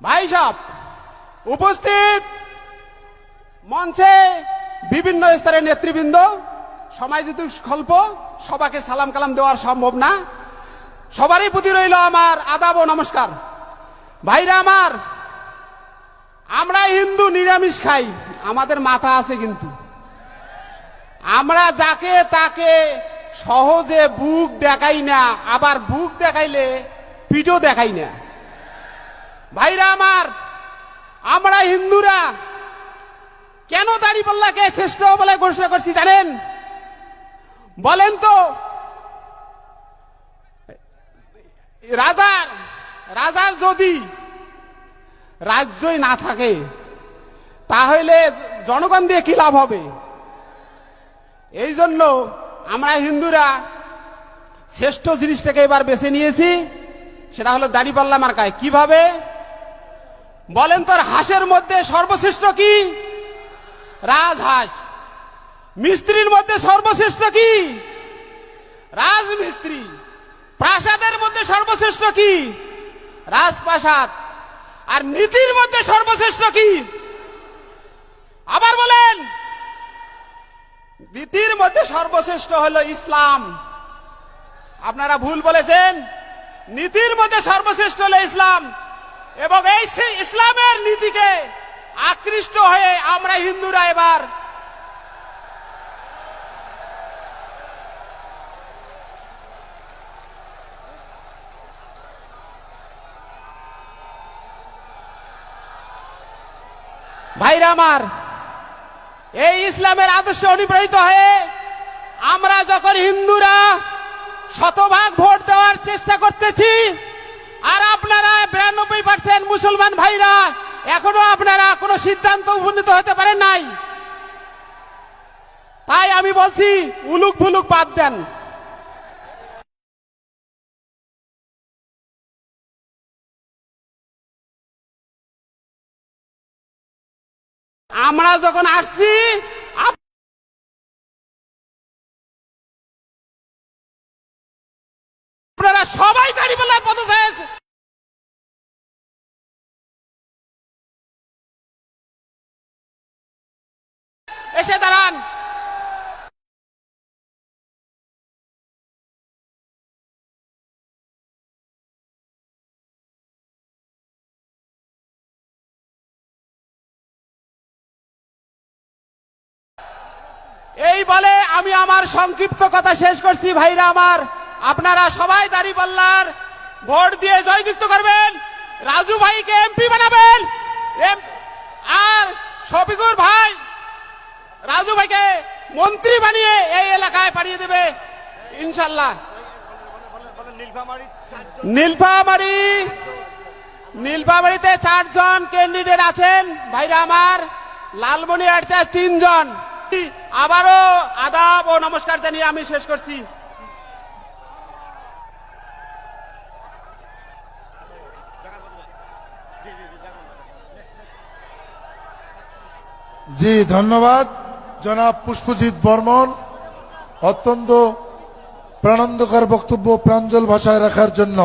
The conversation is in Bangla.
ভাই সব উপস্থিত মঞ্চে বিভিন্ন স্তরের নেতৃবৃন্দ, সময় যেহেতু স্বল্প, সবাইকে সালাম কালাম দেওয়া সম্ভব না। সবারই প্রতি রইল আমার আদাব ও নমস্কার। ভাইরা আমার, আমরা হিন্দু নিরামিষ খাই, আমাদের মাথা আছে, কিন্তু আমরা যাকে তাকে সহজে বুক দেখাই না, আবার বুক দেখাইলে পিঠও দেখাই না। ভাইরা আমার, আমরা হিন্দুরা কেন দাঁড়িপাল্লাকে শ্রেষ্ঠ বলে ঘোষণা করছি জানেন? বলেন তো। রাজার যদি রাজ্যই না থাকে তাহলে জনগণ দিয়ে কি লাভ হবে? এই জন্য আমরা হিন্দুরা শ্রেষ্ঠ জিনিসটাকে এবার বেছে নিয়েছি, সেটা হলো দাঁড়িপাল্লা মার্কায়। কিভাবে বলেন তো? হাঁসের মধ্যে সর্বশ্রেষ্ঠ কি? রাজহাঁস। মিস্ত্রির মধ্যে সর্বশ্রেষ্ঠ কি? রাজমিস্ত্রি। প্রাসাদের মধ্যে সর্বশ্রেষ্ঠ কি? রাজপ্রাসাদ। আর নীতির মধ্যে সর্বশ্রেষ্ঠ কি? আবার বলেন। নীতির মধ্যে সর্বশ্রেষ্ঠ হলো ইসলাম। আপনারা ভুল বলেছেন। নীতির মধ্যে সর্বশ্রেষ্ঠ হলো ইসলাম, এবং এই ইসলামের নীতিকে আকৃষ্ট হয়ে আমরা হিন্দুরা এবার ভাইরা আমার, এই ইসলামের আদর্শে অনুপ্রাণিত হয়ে আমরা যখন হিন্দুরা শতভাগ ভোট দেওয়ার চেষ্টা করতেছি, আর আপনারা 92% মুসলমান ভাইরা এখনো আপনারা কোনো সিদ্ধান্ত উপনীত হতে পারেন নাই, তাই আমি বলছি উলুক ভুলুক বাদ দেন। আমরা যখন আসছি আপনারা সবাই দাঁড়িপাল্লার পথে এসে দাঁড়ান। এই বলে আমি আমার সংক্ষিপ্ত কথা শেষ করছি। ভাইরা আমার, আপনারা সবাই দাঁড়িপাল্লার ভোট দিয়ে জয়যুক্ত করবেন, রাজু ভাইকে এমপি বানাবেন, আর শফিকুর ভাই রাজু ভাইকে মন্ত্রী বানিয়ে এই এলাকায় পাঠিয়ে দেবে ইনশাল্লাহ। নীলফামারীতে 4 জন ক্যান্ডিডেট আছেন ভাইরা আমার, লালমনিরহাটে 3 জন। আবারও আদাব ও নমস্কার জানিয়ে আমি শেষ করছি। জি, ধন্যবাদ জনাব পুষ্পজিৎ বর্মন, অত্যন্ত প্রাণান্তকর বক্তব্য প্রাঞ্জল ভাষায় রাখার জন্য।